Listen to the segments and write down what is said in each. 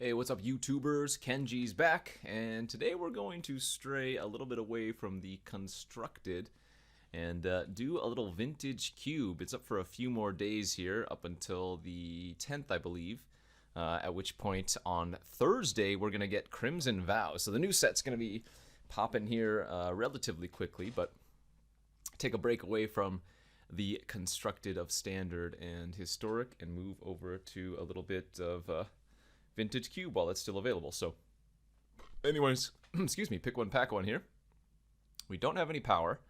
Hey, what's up, YouTubers? Kenji's back, and today we're going to stray a little bit away from the constructed and do a little vintage cube. It's up for a few more days here, up until the 10th, I believe. At which point on Thursday we're gonna get Crimson Vow. So the new set's gonna be popping here relatively quickly, but take a break away from the constructed of standard and historic and move over to a little bit of vintage cube while it's still available. So anyways, excuse me, pick one, pack one here. We don't have any power,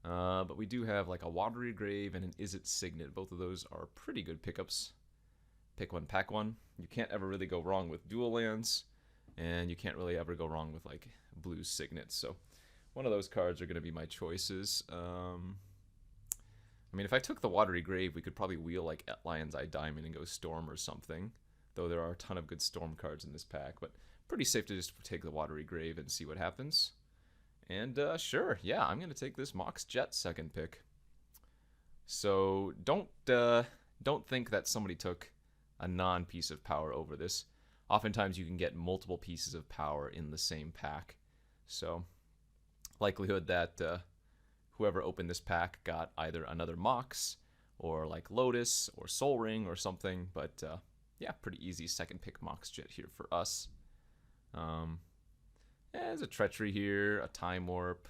but we do have like a Watery Grave and an Is It Signet. Both of those are pretty good pickups. Pick one, pack one. You can't ever really go wrong with dual lands, and you can't really ever go wrong with like blue signets. So one of those cards are going to be my choices. I mean, if I took the Watery Grave, we could probably wheel like Lion's Eye Diamond and go Storm or something. Though there are a ton of good Storm cards in this pack, but pretty safe to just take the Watery Grave and see what happens. And sure, yeah, I'm gonna take this Mox Jet second pick. So don't think that somebody took a non-piece of power over this. Oftentimes you can get multiple pieces of power in the same pack, so likelihood that whoever opened this pack got either another Mox or like Lotus or Soul Ring or something, but yeah, pretty easy second pick Mox Jet here for us. Yeah, there's a Treachery here, a Time Warp,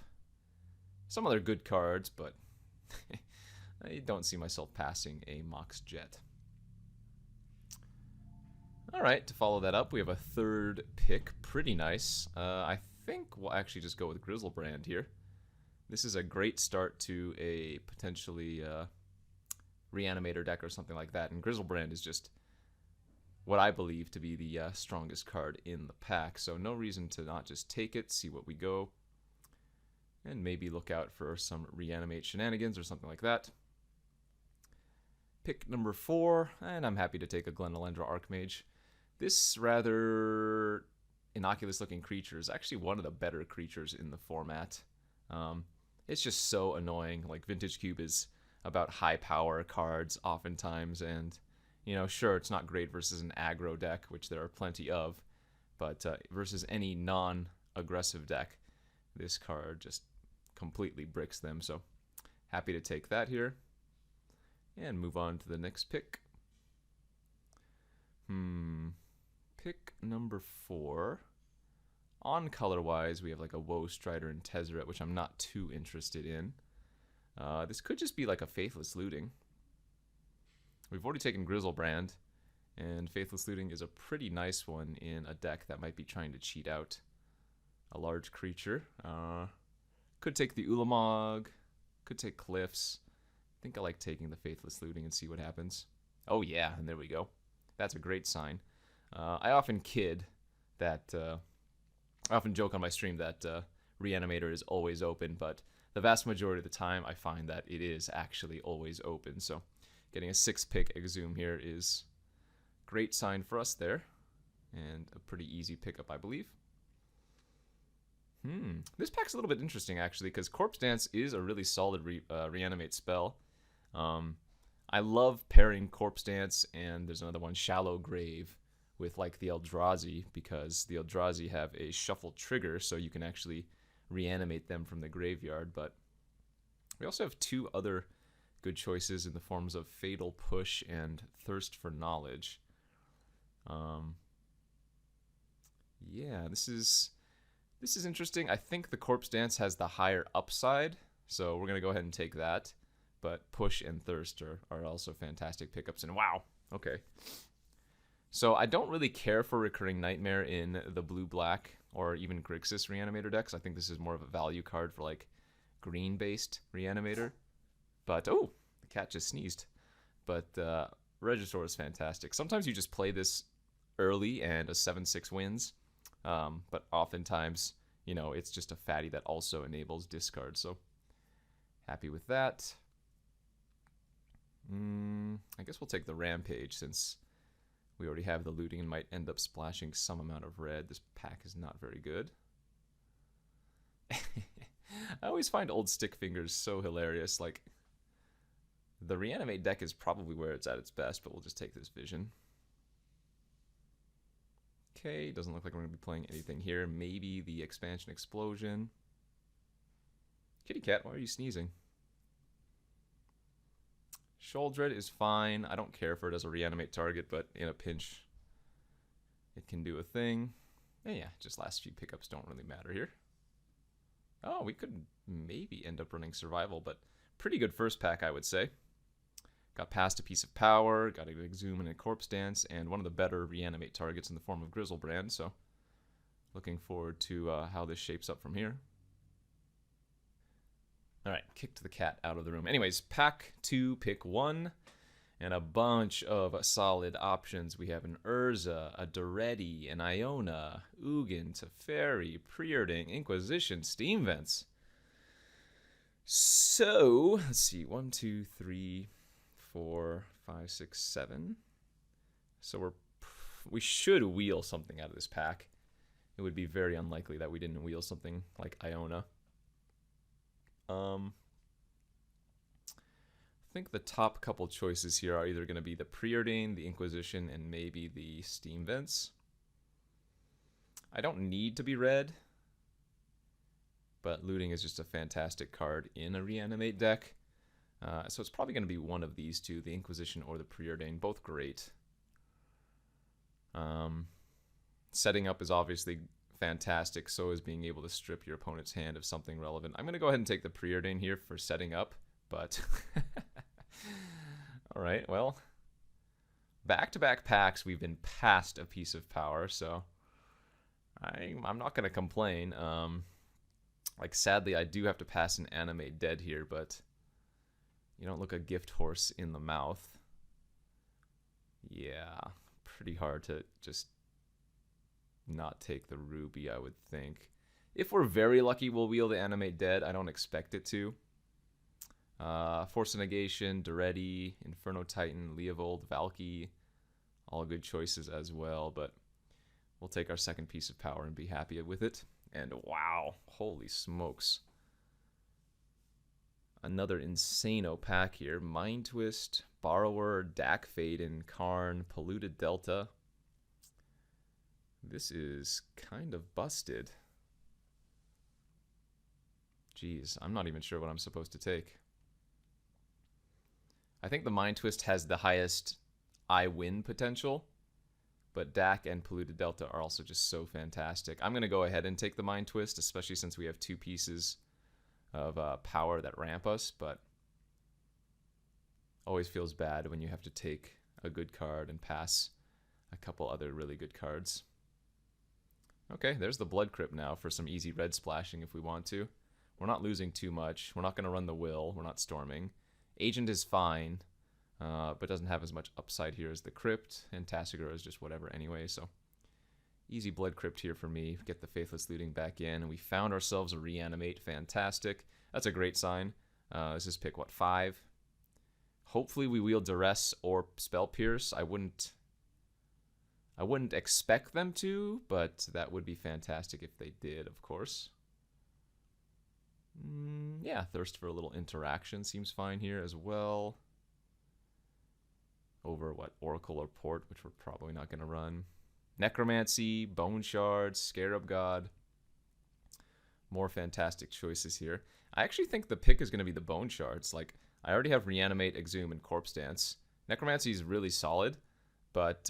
some other good cards, but I don't see myself passing a Mox Jet. Alright, to follow that up, we have a third pick. Pretty nice. I think we'll actually just go with Grizzlebrand here. This is a great start to a potentially Reanimator deck or something like that, and Grizzlebrand is just what I believe to be the strongest card in the pack, so no reason to not just take it, see what we go, and maybe look out for some Reanimate shenanigans or something like that. Pick number 4, and I'm happy to take a Glenalendra Archmage. This rather innocuous looking creature is actually one of the better creatures in the format. It's just so annoying. Like, Vintage Cube is about high power cards oftentimes, and you know, sure, it's not great versus an aggro deck, which there are plenty of, but versus any non-aggressive deck, this card just completely bricks them. So happy to take that here and move on to the next pick. Pick number 4. On color-wise, we have like a Woe Strider and Tezzeret, which I'm not too interested in. This could just be like a Faithless Looting. We've already taken Grizzlebrand, and Faithless Looting is a pretty nice one in a deck that might be trying to cheat out a large creature. Could take the Ulamog, could take Cliffs. I think I like taking the Faithless Looting and see what happens. Oh yeah, and there we go. That's a great sign. I often kid that, I often joke on my stream that Reanimator is always open, but the vast majority of the time I find that it is actually always open, so getting a 6-pick Exhume here is a great sign for us there, and a pretty easy pickup, I believe. This pack's a little bit interesting, actually, because Corpse Dance is a really solid reanimate spell. I love pairing Corpse Dance, and there's another one, Shallow Grave, with like the Eldrazi, because the Eldrazi have a shuffle trigger, so you can actually reanimate them from the graveyard, but we also have 2 other good choices in the forms of Fatal Push and Thirst for Knowledge. Yeah, this is interesting. I think the Corpse Dance has the higher upside, so we're gonna go ahead and take that. But Push and Thirst are also fantastic pickups. And wow, okay. So I don't really care for Recurring Nightmare in the blue-black or even Grixis Reanimator decks. I think this is more of a value card for like green-based Reanimator. But, oh, the cat just sneezed. But Regisaur is fantastic. Sometimes you just play this early and a 7-6 wins. But oftentimes, you know, it's just a fatty that also enables discard. So happy with that. I guess we'll take the Rampage since we already have the looting and might end up splashing some amount of red. This pack is not very good. I always find old Stick Fingers so hilarious. Like, the Reanimate deck is probably where it's at its best, but we'll just take this Vision. Okay, doesn't look like we're going to be playing anything here. Maybe the expansion explosion. Kitty cat, why are you sneezing? Sholdred is fine. I don't care for it as a reanimate target, but in a pinch, it can do a thing. And yeah, just last few pickups don't really matter here. Oh, we could maybe end up running survival, but pretty good first pack, I would say. Got past a piece of power, got a Exhume and a Corpse Dance, and one of the better reanimate targets in the form of Grizzlebrand, so looking forward to how this shapes up from here. Alright, kicked the cat out of the room. Anyways, pack 2, pick 1, and a bunch of solid options. We have an Urza, a Duretti, an Iona, Ugin, Teferi, Preordain, Inquisition, Steam Vents. So, let's see, 1, 2, 3, 4, 5, 6, 7. So we should wheel something out of this pack. It would be very unlikely that we didn't wheel something like Iona. I think the top couple choices here are either going to be the Preordain, the Inquisition, and maybe the Steam Vents. I don't need to be red, but Looting is just a fantastic card in a reanimate deck. So it's probably going to be one of these two, the Inquisition or the Preordain, both great. Setting up is obviously fantastic, so is being able to strip your opponent's hand of something relevant. I'm going to go ahead and take the Preordain here for setting up, but... Alright, well... Back-to-back packs, we've been past a piece of power, so... I'm not going to complain. Like, sadly, I do have to pass an Animate Dead here, but... You don't look a gift horse in the mouth. Yeah, pretty hard to just not take the ruby, I would think. If we're very lucky, we'll wheel the Animate Dead. I don't expect it to. Force of Negation, Duretti, Inferno Titan, Leovold, Valky. All good choices as well, but we'll take our second piece of power and be happy with it. And wow, holy smokes. Another insano pack here. Mind Twist, Borrower, Dak Faden, Karn, Polluted Delta. This is kind of busted. Jeez, I'm not even sure what I'm supposed to take. I think the Mind Twist has the highest I win potential, but Dak and Polluted Delta are also just so fantastic. I'm going to go ahead and take the Mind Twist, especially since we have two pieces of power that ramp us, but always feels bad when you have to take a good card and pass a couple other really good cards. Okay, there's the Blood Crypt now for some easy red splashing if we want to. We're not losing too much. We're not going to run the Will. We're not storming. Agent is fine, but doesn't have as much upside here as the Crypt, and Tassigura is just whatever anyway, so easy Blood Crypt here for me. Get the Faithless Looting back in, and we found ourselves a Reanimate. Fantastic. That's a great sign. This is pick, what, 5? Hopefully we wheel Duress or Spell Pierce. I wouldn't expect them to, but that would be fantastic if they did, of course. Yeah, Thirst for a little interaction seems fine here as well. Over, what, Oracle or Port, which we're probably not going to run. Necromancy, Bone Shards, Scarab God. More fantastic choices here. I actually think the pick is going to be the Bone Shards. Like, I already have Reanimate, Exhume, and Corpse Dance. Necromancy is really solid, but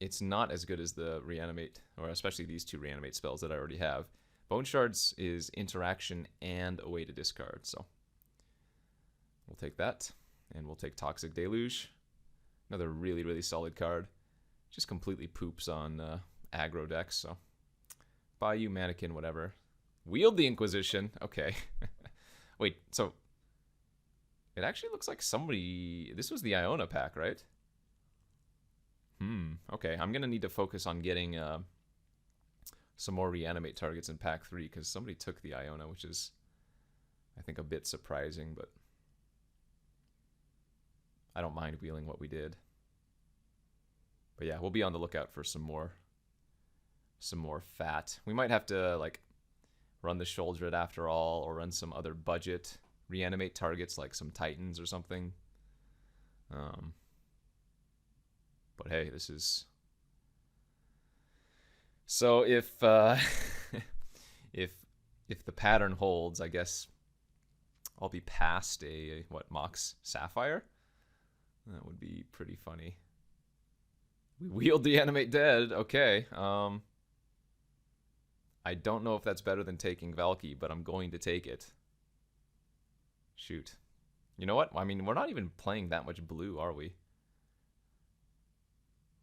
it's not as good as the Reanimate, or especially these two Reanimate spells that I already have. Bone Shards is interaction and a way to discard, so we'll take that. And we'll take Toxic Deluge. Another really, really solid card. Just completely poops on aggro decks, so Bayou, Mannequin, whatever. Wield the Inquisition. Okay. Wait, so it actually looks like somebody... This was the Iona pack, right? Okay, I'm going to need to focus on getting some more Reanimate targets in pack 3, because somebody took the Iona, which is, I think, a bit surprising, but I don't mind wheeling what we did. But yeah, we'll be on the lookout for some more fat. We might have to, like, run the Sholdred after all, or run some other budget Reanimate targets, like some Titans or something. But hey, this is So if if if the pattern holds, I guess I'll be past a what, Mox Sapphire? That would be pretty funny. We wield the animate dead. Okay. I don't know if that's better than taking Valky, but I'm going to take it. Shoot. You know what? I mean, we're not even playing that much blue, are we?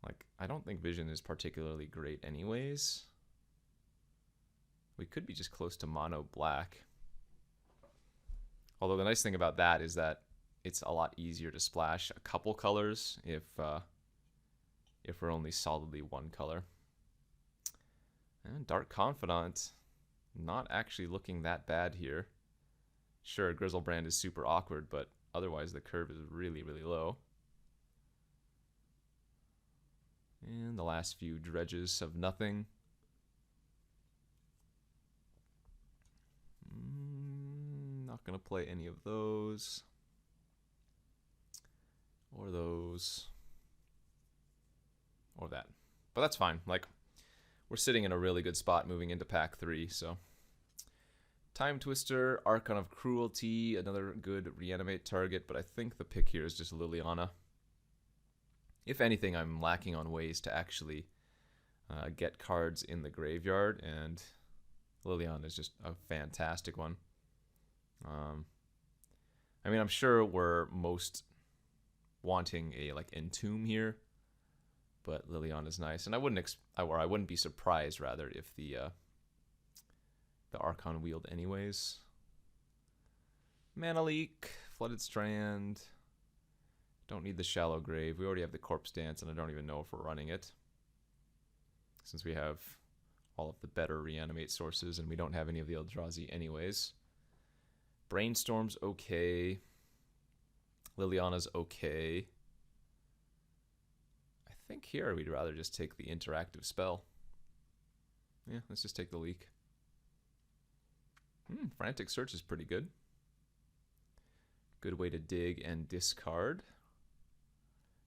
Like, I don't think vision is particularly great anyways. We could be just close to mono black. Although the nice thing about that is that it's a lot easier to splash a couple colors if we're only solidly one color. And Dark Confidant, not actually looking that bad here. Sure, Grizzlebrand is super awkward, but otherwise the curve is really, really low. And the last few dredges of nothing. Not going to play any of those. Or those. Or that. But that's fine. Like, we're sitting in a really good spot moving into pack 3, so. Time Twister, Archon of Cruelty, another good reanimate target, but I think the pick here is just Liliana. If anything, I'm lacking on ways to actually get cards in the graveyard, and Liliana is just a fantastic one. I mean, I'm sure we're most wanting a like Entomb here, but Liliana is nice, and I wouldn't be surprised rather if the Archon wheeled anyways. Mana Leak, Flooded Strand. Don't need the Shallow Grave. We already have the Corpse Dance, and I don't even know if we're running it, since we have all of the better reanimate sources, and we don't have any of the Eldrazi anyways. Brainstorm's okay. Liliana's okay. I think here we'd rather just take the interactive spell. Yeah, let's just take the leak. Frantic Search is pretty good. Good way to dig and discard.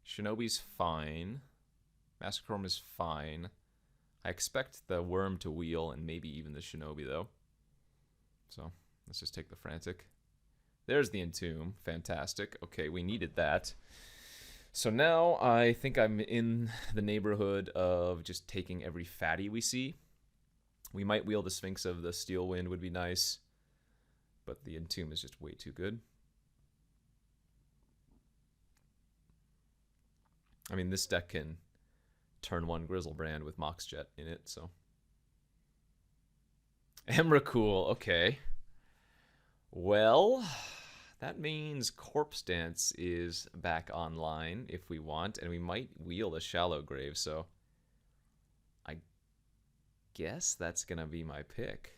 Shinobi's fine. Massacrome is fine. I expect the Worm to wheel and maybe even the Shinobi though. So let's just take the Frantic. There's the Entomb. Fantastic. Okay, we needed that. So now I think I'm in the neighborhood of just taking every fatty we see. We might wheel the Sphinx of the Steel Wind, would be nice. But the Entomb is just way too good. I mean, this deck can turn 1 Grizzlebrand with Moxjet in it, so. Emrakul, okay. Well, that means Corpse Dance is back online if we want, and we might wheel a Shallow Grave, so I guess that's going to be my pick.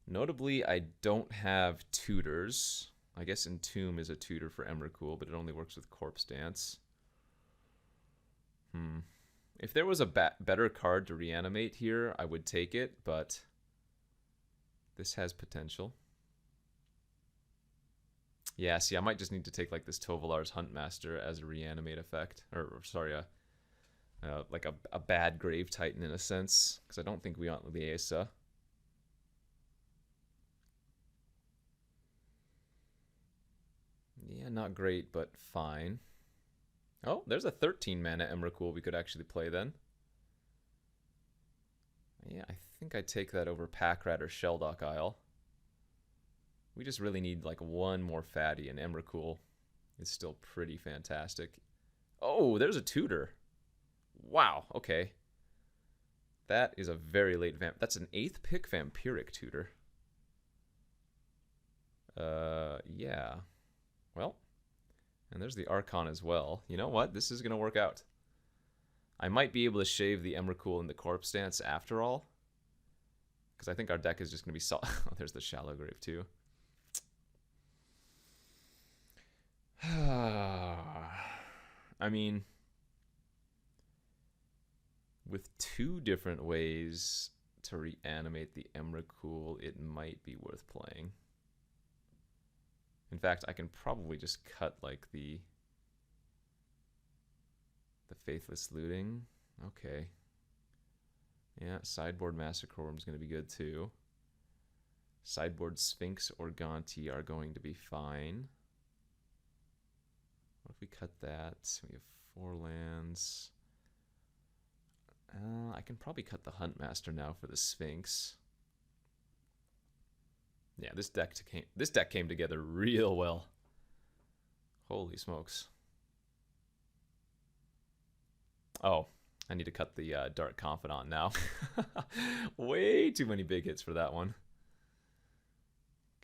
Notably, I don't have tutors. I guess Entomb is a tutor for Emrakul, but it only works with Corpse Dance. If there was a better card to reanimate here, I would take it, but this has potential. Yeah, see, I might just need to take like this Tovolar's Huntmaster as a reanimate effect. Or sorry, like a bad Grave Titan in a sense, because I don't think we want Liesa. Yeah, not great, but fine. Oh, there's a 13 mana Emrakul we could actually play then. Yeah, I think I'd take that over Packrat or Sheldock Isle. We just really need like one more fatty, and Emrakul is still pretty fantastic. Oh, there's a tutor. Wow, okay. That is a very late vamp. That's an 8th pick Vampiric tutor. Yeah. Well, and there's the Archon as well. You know what? This is going to work out. I might be able to shave the Emrakul and the Corpse Dance after all, because I think our deck is just going to be solid. Oh, there's the Shallow Grave too. I mean, with 2 different ways to reanimate the Emrakul, it might be worth playing. In fact, I can probably just cut like the Faithless Looting. Okay. Yeah, sideboard Massacrorum is going to be good too. Sideboard Sphinx or Gonti are going to be fine. What if we cut that? We have 4 lands. I can probably cut the Huntmaster now for the Sphinx. Yeah, this deck came together real well. Holy smokes. Oh, I need to cut the Dark Confidant now. Way too many big hits for that one.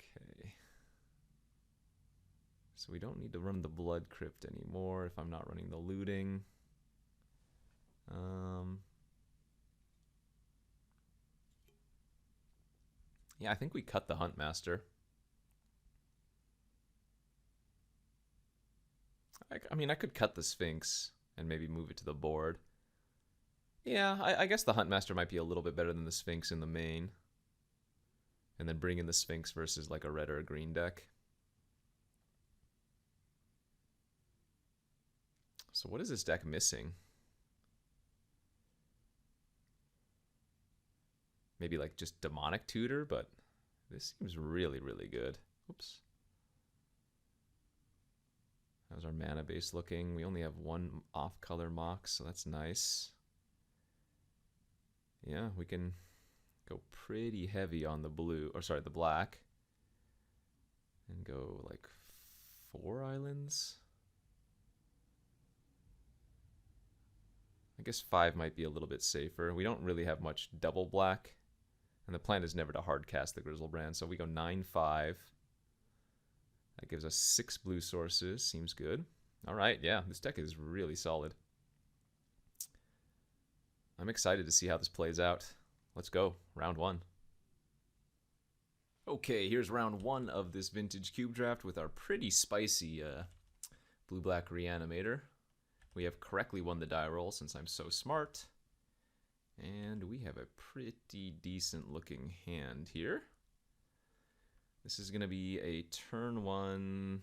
Okay. So we don't need to run the Blood Crypt anymore if I'm not running the Looting. Yeah, I think we cut the Huntmaster. I mean, I could cut the Sphinx and maybe move it to the board. Yeah, I guess the Huntmaster might be a little bit better than the Sphinx in the main. And then bring in the Sphinx versus like a red or a green deck. So what is this deck missing? Maybe like just Demonic Tutor, but this seems really, really good. Oops. How's our mana base looking? We only have 1 off-color Mox, so that's nice. Yeah, we can go pretty heavy on the blue, or sorry, the black. And go like 4 islands. I guess 5 might be a little bit safer. We don't really have much double black. And the plan is never to hard cast the Grizzlebrand, so we go 9-5. That gives us 6 blue sources. Seems good. All right, yeah, this deck is really solid. I'm excited to see how this plays out. Let's go, round 1. Okay, here's round 1 of this Vintage Cube draft with our pretty spicy blue-black Reanimator. We have correctly won the die roll since I'm so smart. And we have a pretty decent looking hand here. This is going to be a turn 1,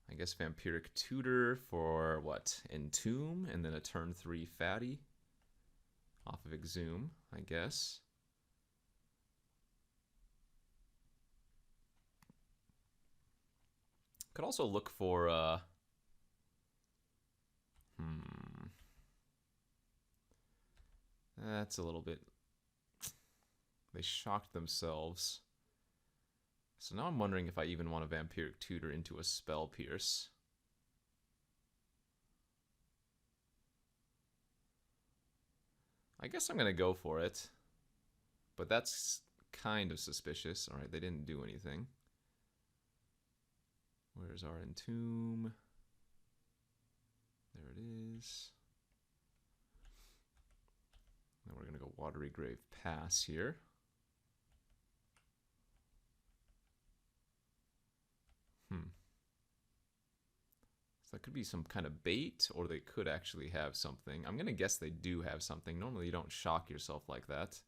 I guess, Vampiric Tutor for what? Entomb, and then a turn 3 Fatty off of Exhume, I guess. Could also look for that's a little bit... They shocked themselves. So now I'm wondering if I even want a Vampiric Tutor into a Spell Pierce. I guess I'm going to go for it. But that's kind of suspicious. Alright, they didn't do anything. Where's our Entomb? There it is. Now we're going to go Watery Grave Pass here. So that could be some kind of bait, or they could actually have something. I'm going to guess they do have something. Normally you don't shock yourself like that.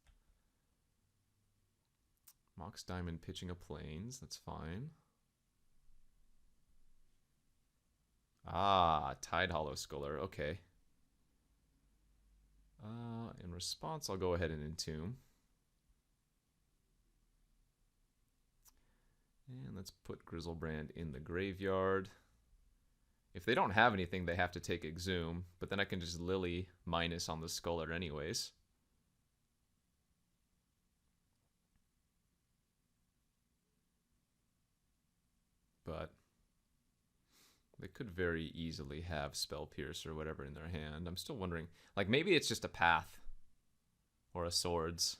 Mox Diamond pitching a Plains, that's fine. Ah, Tide Hollow Sculler, okay. In response, I'll go ahead and Entomb. And let's put Grizzlebrand in the graveyard. If they don't have anything, they have to take Exhume, but then I can just Lily minus on the Sculler anyways. But they could very easily have Spell Pierce or whatever in their hand. I'm still wondering, like maybe it's just a Path or a Swords.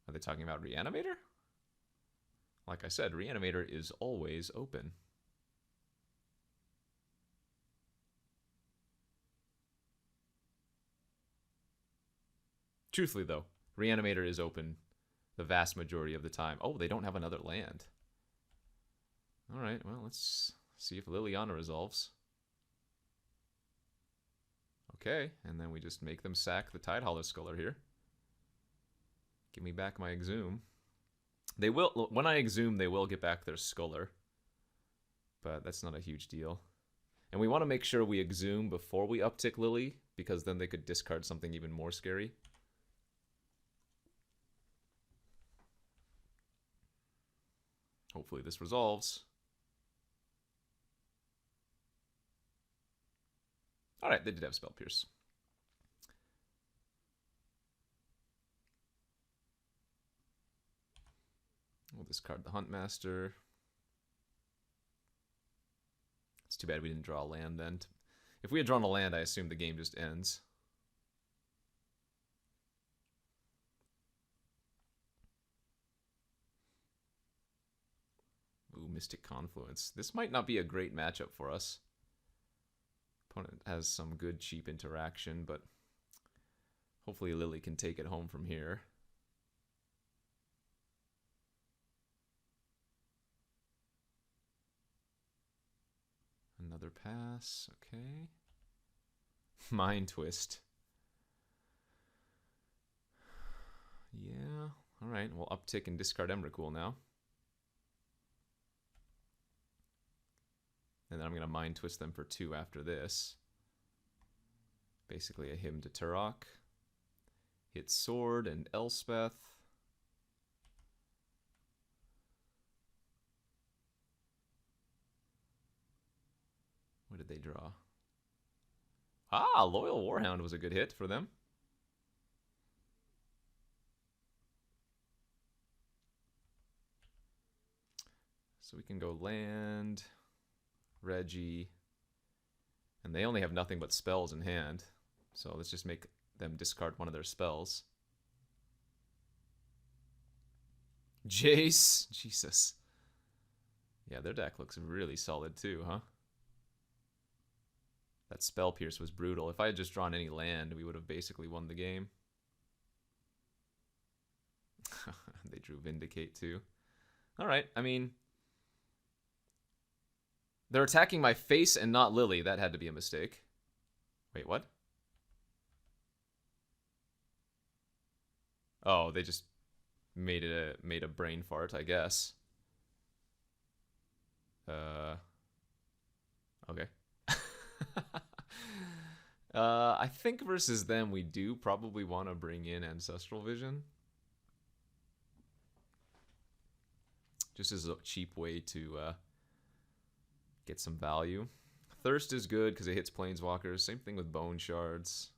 Are they talking about Reanimator? Like I said, Reanimator is always open. Truthfully, though, Reanimator is open the vast majority of the time. Oh, they don't have another land. All right, well, let's see if Liliana resolves. Okay, and then we just make them sack the Tidehollow Sculler here. Give me back my Exhume. They will, when I Exhume, they will get back their Sculler. But that's not a huge deal. And we want to make sure we Exhume before we uptick Lily, because then they could discard something even more scary. Hopefully this resolves. Alright, they did have Spell Pierce. We'll discard the Huntmaster. It's too bad we didn't draw a land then. If we had drawn a land, I assume the game just ends. Ooh, Mystic Confluence. This might not be a great matchup for us. Opponent has some good cheap interaction, but hopefully Lily can take it home from here. Another pass, okay. Mind Twist. Yeah, alright, we'll uptick and discard Emrakul now. And then I'm going to Mind Twist them for 2 after this. Basically a Hymn to Turok. Hit Sword and Elspeth. What did they draw? Ah, Loyal Warhound was a good hit for them. So we can go land, Reggie, and they only have nothing but spells in hand. So let's just make them discard one of their spells. Jace, Jesus. Yeah, their deck looks really solid too, huh? That Spell Pierce was brutal. If I had just drawn any land, we would have basically won the game. They drew Vindicate too. Alright, I mean, they're attacking my face and not Lily. That had to be a mistake. Wait, what? Oh, they just made a brain fart, I guess. Okay. I think versus them we do probably want to bring in Ancestral Vision. Just as a cheap way to get some value. Thirst is good because it hits Planeswalkers. Same thing with Bone Shards.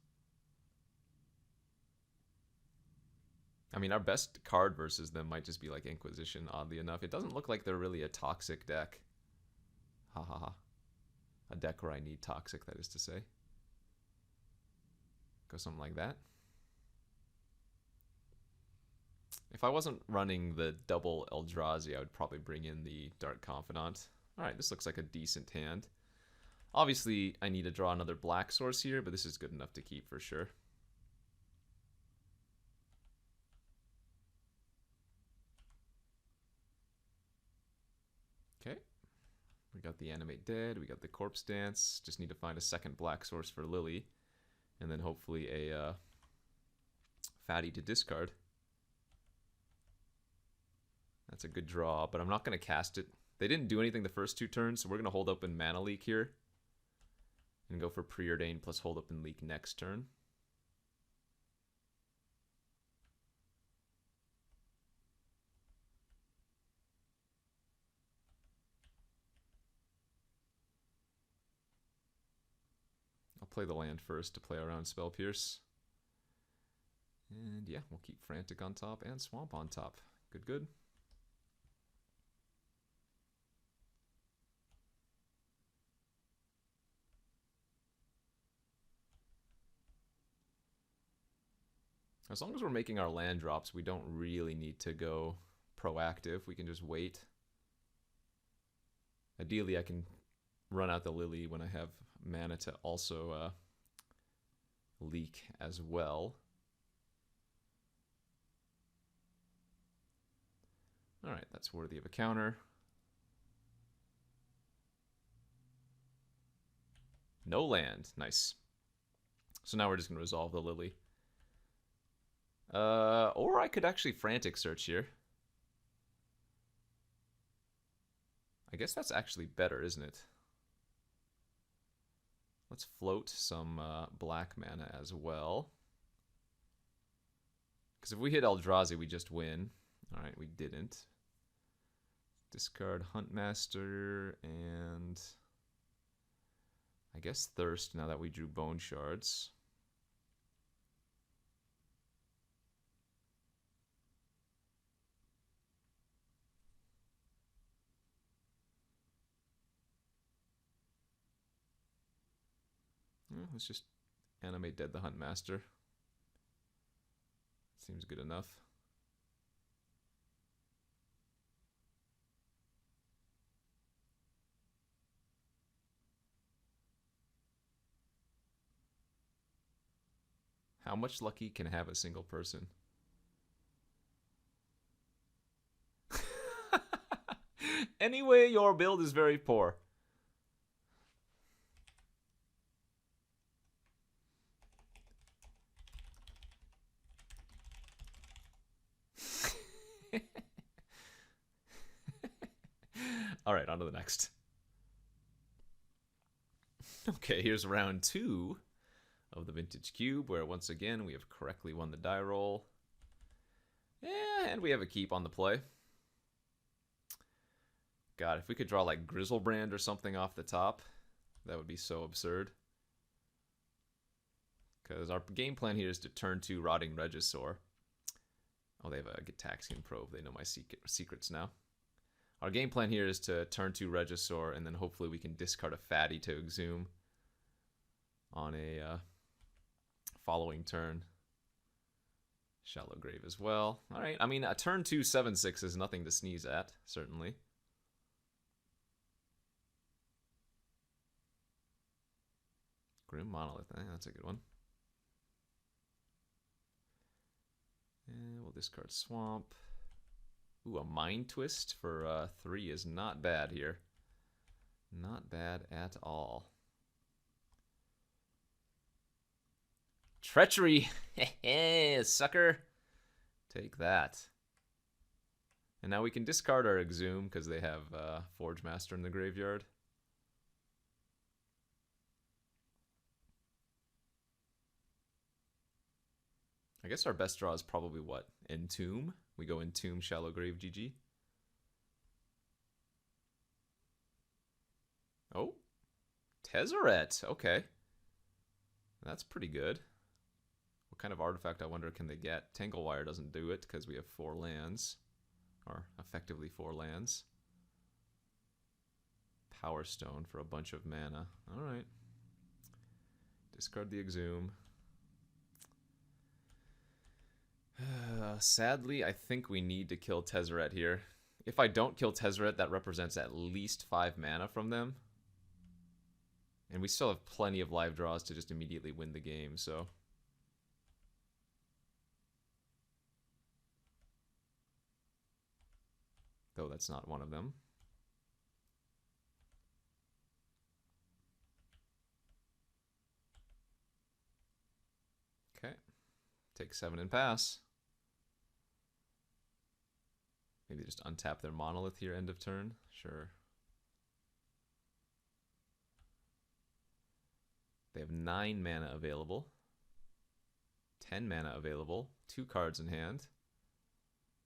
I mean, our best card versus them might just be like Inquisition, oddly enough. It doesn't look like they're really a toxic deck. Ha ha ha. A deck where I need toxic, that is to say. Go something like that. If I wasn't running the double Eldrazi, I would probably bring in the Dark Confidant. Alright, this looks like a decent hand. Obviously, I need to draw another black source here, but this is good enough to keep for sure. Okay. We got the Animate Dead, we got the Corpse Dance. Just need to find a second black source for Lily. And then hopefully a fatty to discard. That's a good draw, but I'm not going to cast it. They didn't do anything the first 2 turns, so we're going to hold open Mana Leak here. And go for Preordain plus hold open Leak next turn. I'll play the land first to play around Spell Pierce. And yeah, we'll keep Frantic on top and Swamp on top. Good, good. As long as we're making our land drops, we don't really need to go proactive. We can just wait. Ideally, I can run out the Lily when I have mana to also leak as well. Alright, that's worthy of a counter. No land. Nice. So now we're just going to resolve the Lily. Or I could actually frantic search here. I guess that's actually better, isn't it? Let's float some black mana as well. Because if we hit Eldrazi, we just win. Alright, we didn't. Discard Huntmaster and I guess Thirst now that we drew Bone Shards. Let's just animate Dead the Huntmaster. Seems good enough. How much lucky can have a single person? Anyway, your build is very poor. Alright, on to the next. Okay, here's round 2 of the Vintage Cube, where once again we have correctly won the die roll. Yeah, and we have a keep on the play. God, if we could draw like Grizzlebrand or something off the top, that would be so absurd. Because our game plan here is to turn 2 Rotting Regisaur. Oh, they have a Gitaxian Probe. They know my secrets now. Our game plan here is to turn 2 Regisaur, and then hopefully we can discard a Fatty to Exhume on a following turn. Shallow Grave as well. Alright, I mean, a turn 2 7/6 is nothing to sneeze at, certainly. Grim Monolith, that's a good one. And we'll discard Swamp. Ooh, a Mind Twist for 3 is not bad here. Not bad at all. Treachery! Hehe, sucker! Take that. And now we can discard our Exhume because they have Forge Master in the graveyard. I guess our best draw is probably what? Entomb? We go Entomb, Shallow Grave, GG. Oh, Tezzeret. Okay. That's pretty good. What kind of artifact, I wonder, can they get? Tanglewire doesn't do it because we have 4 lands. Or effectively 4 lands. Power Stone for a bunch of mana. Alright. Discard the Exhume. Sadly, I think we need to kill Tezzeret here. If I don't kill Tezzeret, that represents at least 5 mana from them. And we still have plenty of live draws to just immediately win the game, so... Though that's not one of them. Okay. Take 7 and pass. Maybe just untap their Monolith here, end of turn. Sure. They have 9 mana available. 10 mana available. 2 cards in hand.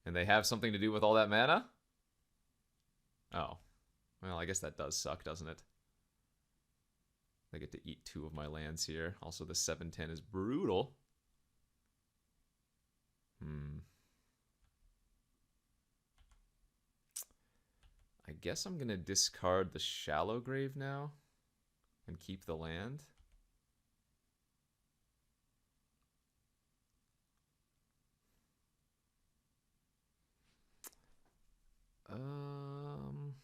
And they have something to do with all that mana? Oh. Well, I guess that does suck, doesn't it? They get to eat 2 of my lands here. Also, the 7/10 is brutal. I guess I'm going to discard the Shallow Grave now and keep the land. Um...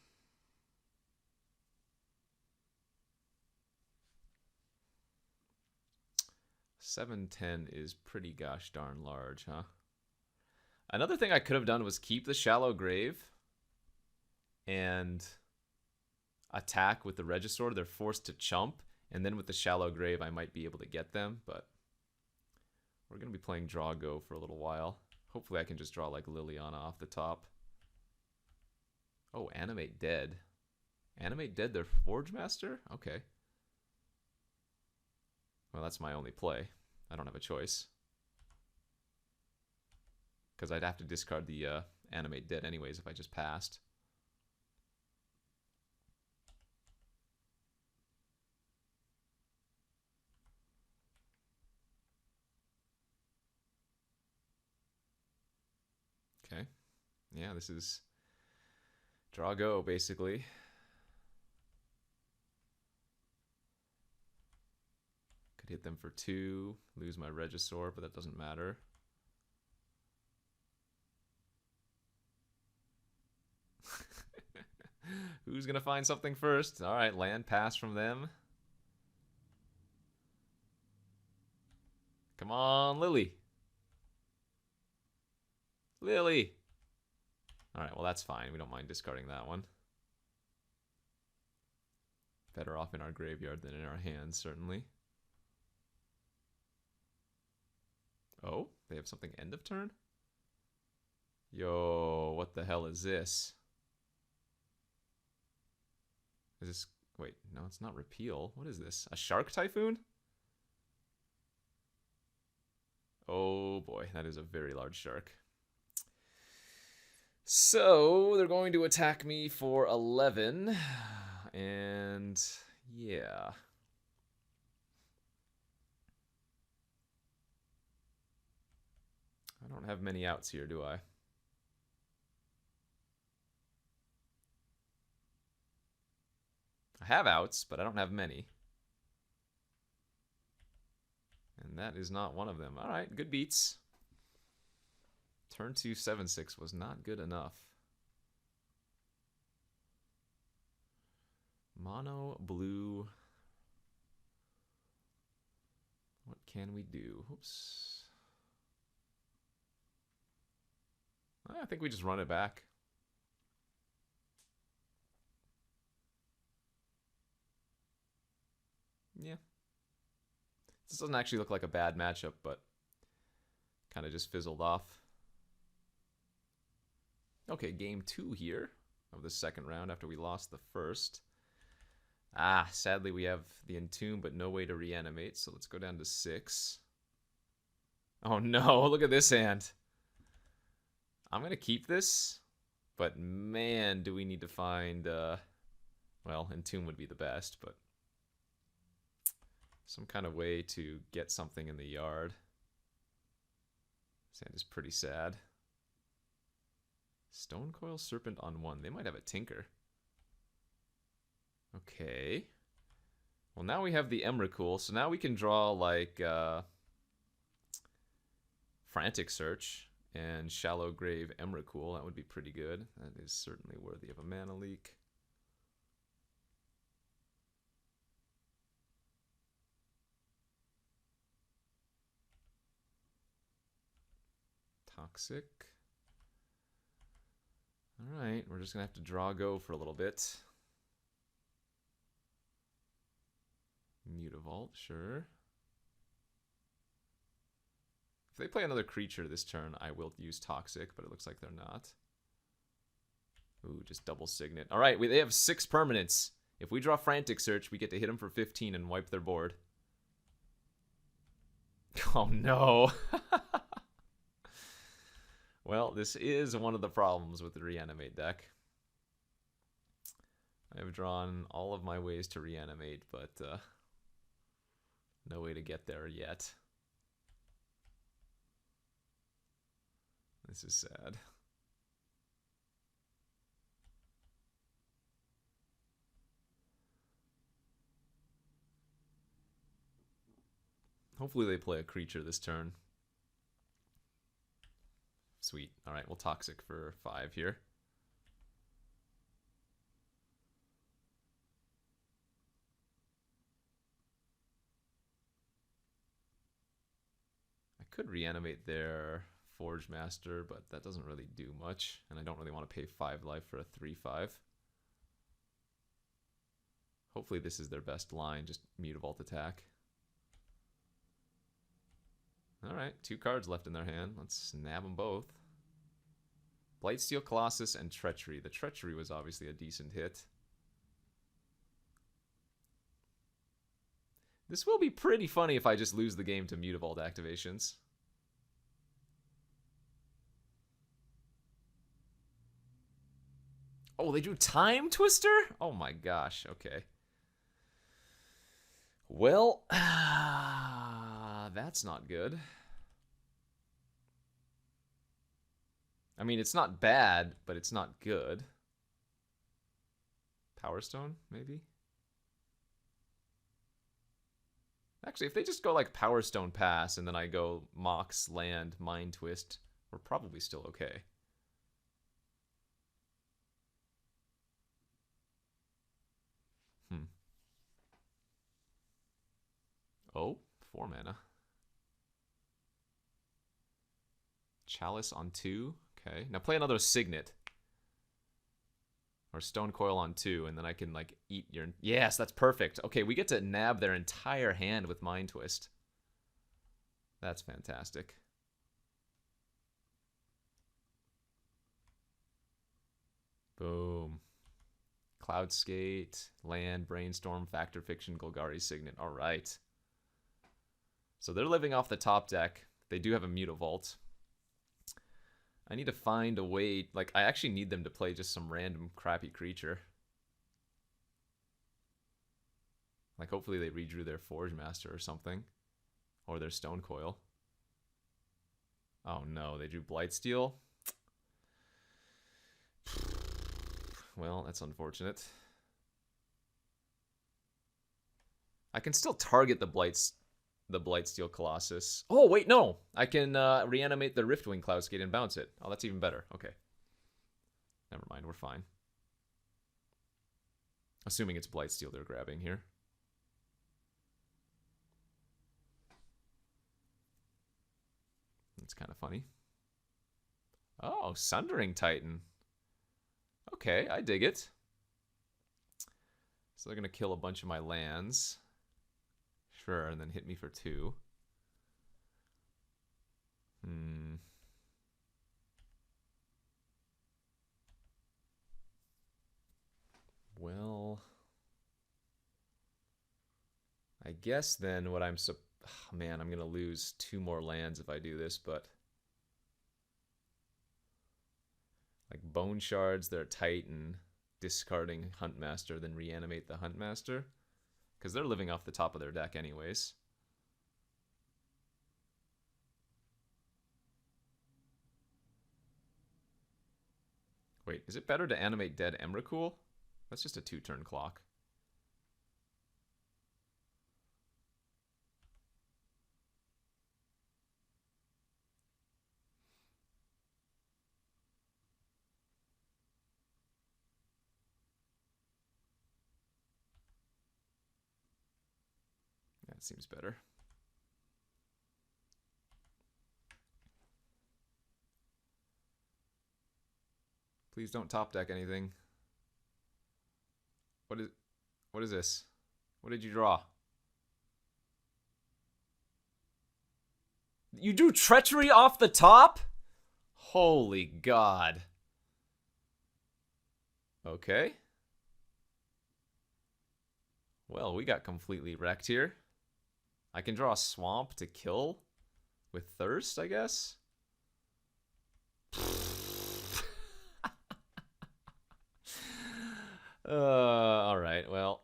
7/10 is pretty gosh darn large, huh? Another thing I could have done was keep the Shallow Grave and attack with the Regisaur. They're forced to chump, And then with the Shallow Grave, I might be able to get them, but we're going to be playing Draw Go for a little while. Hopefully I can just draw like Liliana off the top. Oh, Animate Dead. Animate Dead their Forge Master? Okay. Well, that's my only play. I don't have a choice. Because I'd have to discard the Animate Dead anyways if I just passed. Okay. Yeah, this is Draw Go, basically. Could hit them for 2, lose my Regisaur, but that doesn't matter. Who's going to find something first? All right, land pass from them. Come on, Lily. Lily. All right, well, that's fine. We don't mind discarding that one. Better off in our graveyard than in our hands, certainly. Oh, they have something end of turn? Yo, what the hell is this? Is this... Wait, no, it's not Repeal. What is this? A Shark Typhoon? Oh boy, that is a very large shark. So, they're going to attack me for 11. And... yeah... I don't have many outs here, do I? I have outs, but I don't have many. And that is not one of them. All right, good beats. Turn 2, 7/6 was not good enough. Mono, blue. What can we do? Oops. I think we just run it back. Yeah. This doesn't actually look like a bad matchup, but kind of just fizzled off. Okay, game 2 here of the second round after we lost the first. Ah, sadly we have the Entomb, but no way to reanimate, so let's go down to 6. Oh no, look at this hand. I'm going to keep this, but man, do we need to find, well, Entomb would be the best, but some kind of way to get something in the yard. This hand is pretty sad. Stonecoil Serpent on 1. They might have a Tinker. Okay. Well, now we have the Emrakul, so now we can draw, like, Frantic Search and Shallow Grave Emrakul. That would be pretty good. That is certainly worthy of a mana leak. Toxic. Alright, we're just going to have to draw go for a little bit. Mutavault, sure. If they play another creature this turn, I will use Toxic, but it looks like they're not. Ooh, just double Signet. Alright, they have 6 permanents. If we draw Frantic Search, we get to hit them for 15 and wipe their board. Oh no. Well, this is one of the problems with the Reanimate deck. I have drawn all of my ways to reanimate, but no way to get there yet. This is sad. Hopefully they play a creature this turn. Sweet. Alright, we'll Toxic for 5 here. I could reanimate their Forge Master, but that doesn't really do much, and I don't really want to pay 5 life for a 3/5. Hopefully this is their best line, just Mutavault attack. Alright, 2 cards left in their hand. Let's nab them both. Blightsteel Colossus and Treachery. The Treachery was obviously a decent hit. This will be pretty funny if I just lose the game to Mutavault activations. Oh, they drew Time Twister? Oh my gosh, okay. Well, that's not good. I mean, it's not bad, but it's not good. Power Stone, maybe? Actually, if they just go like Power Stone Pass and then I go Mox, Land, Mind Twist, we're probably still okay. Oh, 4 mana. Chalice on 2. Okay. Now play another Signet. Or Stone Coil on 2, and then I can, like, eat your... Yes, that's perfect. Okay, we get to nab their entire hand with Mind Twist. That's fantastic. Boom. Cloud Skate, Land, Brainstorm, Factor Fiction, Golgari Signet. All right. So they're living off the top deck. They do have a Mutavault. I need to find a way, like, I actually need them to play just some random crappy creature. Like, hopefully they redrew their Forge Master or something. Or their Stone Coil. Oh no, they drew Blightsteel. Well, that's unfortunate. I can still target the Blightsteel Colossus. Oh, wait, no! I can reanimate the Riftwing Cloudskate and bounce it. Oh, that's even better. Okay. Never mind, we're fine. Assuming it's Blightsteel they're grabbing here. That's kind of funny. Oh, Sundering Titan. Okay, I dig it. So they're going to kill a bunch of my lands. Sure, and then hit me for 2. Well, I guess then what oh, man, I'm going to lose 2 more lands if I do this, but... Like Bone Shards, their Titan, discarding Huntmaster, then reanimate the Huntmaster. Because they're living off the top of their deck anyways. Wait, is it better to animate dead Emrakul? That's just a 2-turn clock. That seems better. Please don't top deck anything. What is this? What did you draw? You drew Treachery off the top? Holy God. Okay. Well, we got completely wrecked here. I can draw a Swamp to kill with Thirst, I guess? Alright, well,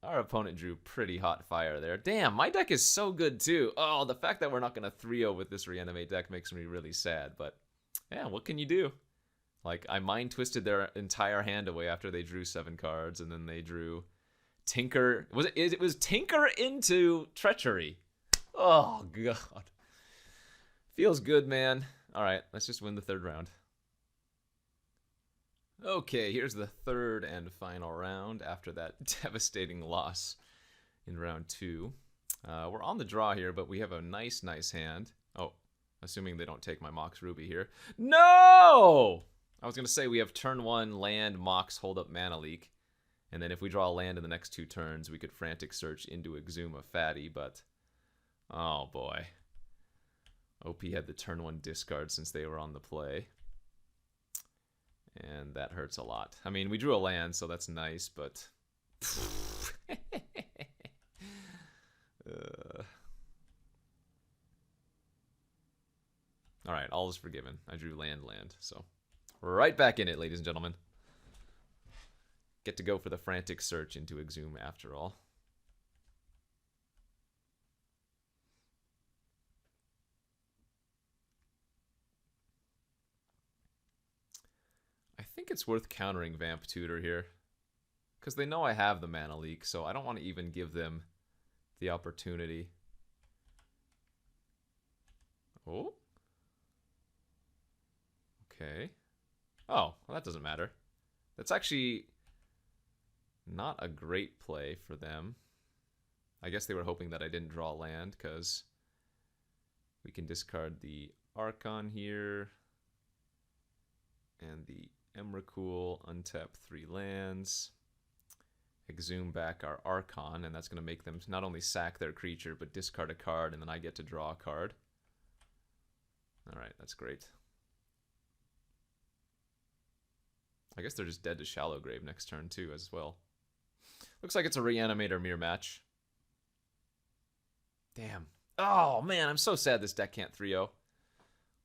our opponent drew pretty hot fire there. Damn, my deck is so good too. Oh, the fact that we're not going to 3-0 with this Reanimate deck makes me really sad, but yeah, what can you do? Like, I Mind Twisted their entire hand away after they drew 7 cards, and then they drew Tinker. It was Tinker into Treachery. Oh, God. Feels good, man. Alright, let's just win the 3rd round. Okay, here's the 3rd and final round after that devastating loss in round 2. We're on the draw here, but we have a nice hand. Oh, assuming they don't take my Mox Ruby here. No! I was going to say we have turn 1 land, Mox, hold up Mana Leak. And then if we draw a land in the next 2 turns, we could frantic search into Exhume a fatty, but oh boy. OP had the turn 1 discard since they were on the play. And that hurts a lot. I mean, we drew a land, so that's nice, but Alright, all is forgiven. I drew land, so right back in it, ladies and gentlemen. Get to go for the frantic search into Exhume after all. I think it's worth countering Vamp Tutor here, because they know I have the mana leak, so I don't want to even give them the opportunity. Oh. Okay. Oh, well, that doesn't matter. That's actually not a great play for them. I guess they were hoping that I didn't draw land, because we can discard the Archon here and the Emrakul, untap 3 lands, exhume back our Archon, and that's going to make them not only sack their creature, but discard a card, and then I get to draw a card. Alright, that's great. I guess they're just dead to Shallow Grave next turn too, as well. Looks like it's a Reanimator mirror match. Damn. Oh man, I'm so sad this deck can't 3-0.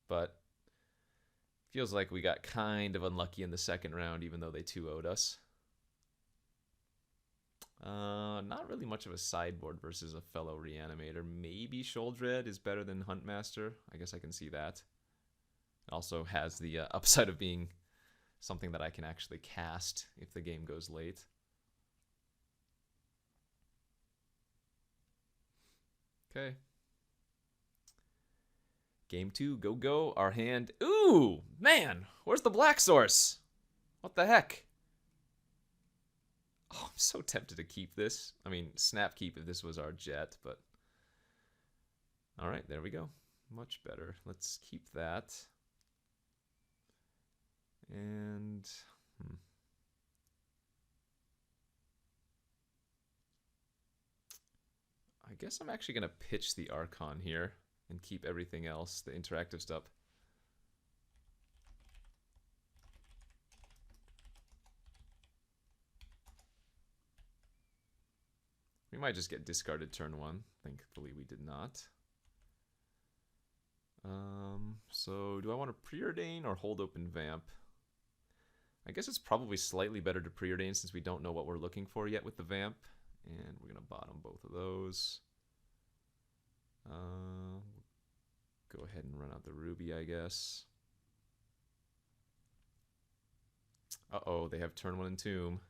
But feels like we got kind of unlucky in the second round, even though they 2-0'd us. Not really much of a sideboard versus a fellow Reanimator. Maybe Sholdred is better than Huntmaster. I guess I can see that. It also has the upside of being something that I can actually cast if the game goes late. Okay. Game 2, go go. Our hand. Ooh, man, where's the black source? What the heck? Oh, I'm so tempted to keep this. I mean, snap keep if this was our jet, but all right, there we go. Much better. Let's keep that. And I guess I'm actually going to pitch the Archon here and keep everything else, the interactive stuff. We might just get discarded turn 1. Thankfully we did not. So do I want to preordain or hold open Vamp? I guess it's probably slightly better to preordain since we don't know what we're looking for yet with the Vamp. And we're going to bottom both of those. Go ahead and run out the Ruby, I guess. Uh-oh, they have turn 1 Entomb.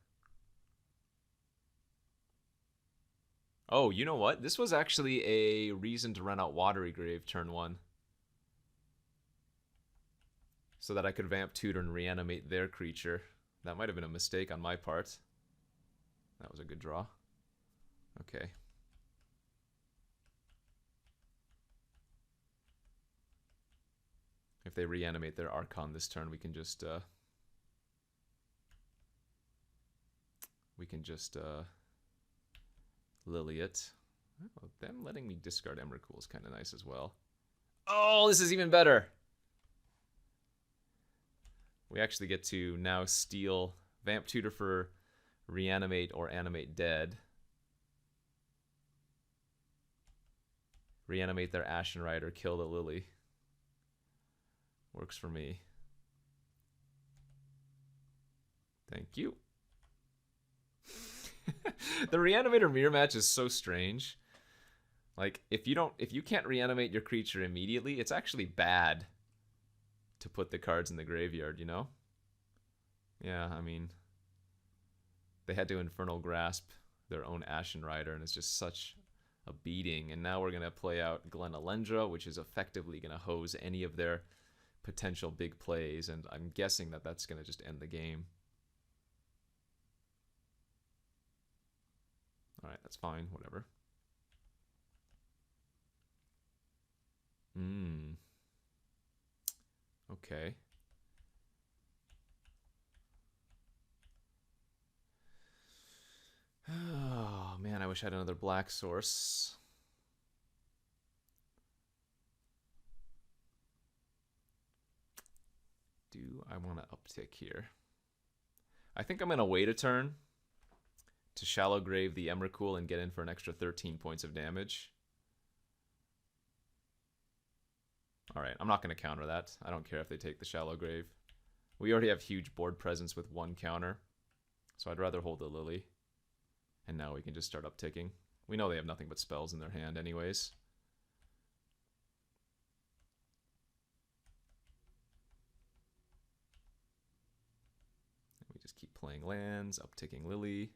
Oh, you know what? This was actually a reason to run out Watery Grave turn 1. So that I could Vamp Tutor and reanimate their creature. That might have been a mistake on my part. That was a good draw. Okay. If they reanimate their Archon this turn, we can just Lily it. Oh, them letting me discard Emrakul is kind of nice as well. Oh, this is even better. We actually get to now steal Vamp Tutor for reanimate or animate dead. Reanimate their Ashen Rider, kill the Lily. Works for me. Thank you. The Reanimator mirror match is so strange. Like, if you can't reanimate your creature immediately, it's actually bad to put the cards in the graveyard, you know? Yeah, I mean, they had to Infernal Grasp their own Ashen Rider, and it's just such a beating. And now we're going to play out Glen Elendra, which is effectively going to hose any of their potential big plays, and I'm guessing that that's going to just end the game. Alright, that's fine, whatever. Okay. wish I had another black source. Do I want to uptick here? I think I'm going to wait a turn to Shallow Grave the Emrakul and get in for an extra 13 points of damage. Alright, I'm not going to counter that. I don't care if they take the Shallow Grave. We already have huge board presence with one counter, so I'd rather hold the Lily. And now we can just start upticking. We know they have nothing but spells in their hand anyways. We just keep playing lands, upticking Lily.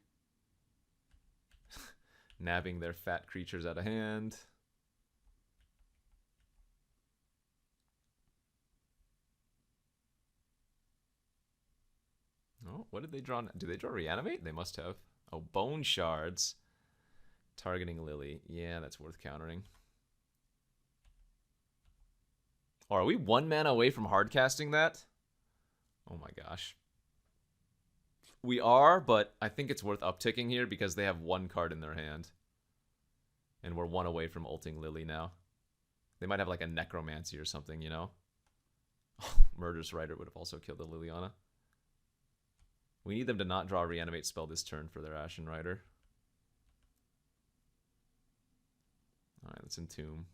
Nabbing their fat creatures out of hand. Oh, what did they draw? Did they draw Reanimate? They must have. Oh, Bone Shards. Targeting Lily. Yeah, that's worth countering. Oh, are we 1 mana away from hardcasting that? Oh my gosh. We are, but I think it's worth upticking here because they have 1 card in their hand. And we're 1 away from ulting Lily now. They might have like a Necromancy or something, you know? Murderous Rider would have also killed the Liliana. We need them to not draw a Reanimate spell this turn for their Ashen Rider. Alright, let's Entomb.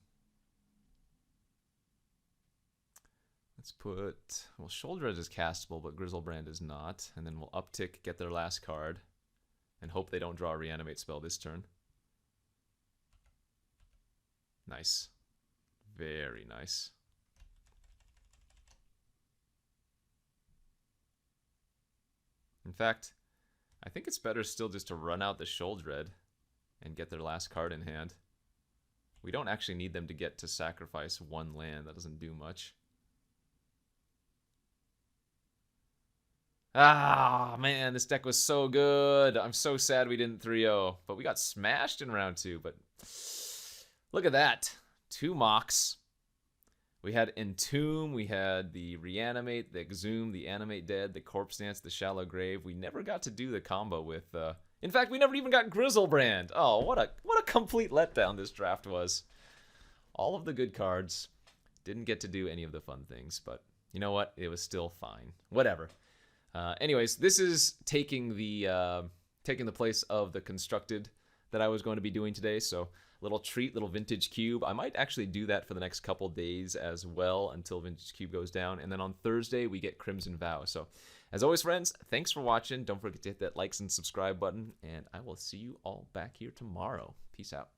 Let's put... Well, Shoulder Edge is castable, but Grizzlebrand is not. And then we'll uptick, get their last card, and hope they don't draw a Reanimate spell this turn. Nice. Very nice. In fact, I think it's better still just to run out the Shoulder and get their last card in hand. We don't actually need them to get to sacrifice 1 land. That doesn't do much. Ah, man, this deck was so good. I'm so sad we didn't 3-0. But we got smashed in round 2. But look at that. 2 mocks. We had Entomb, we had the Reanimate, the Exhume, the Animate Dead, the Corpse Dance, the Shallow Grave. We never got to do the combo with... In fact, we never even got Grizzlebrand. Oh, what a complete letdown this draft was. All of the good cards. Didn't get to do any of the fun things, but you know what? It was still fine. Whatever. Anyways, this is taking the place of the Constructed that I was going to be doing today, so... Little treat, little Vintage Cube. I might actually do that for the next couple days as well until Vintage Cube goes down. And then on Thursday, we get Crimson Vow. So, as always, friends, thanks for watching. Don't forget to hit that likes and subscribe button. And I will see you all back here tomorrow. Peace out.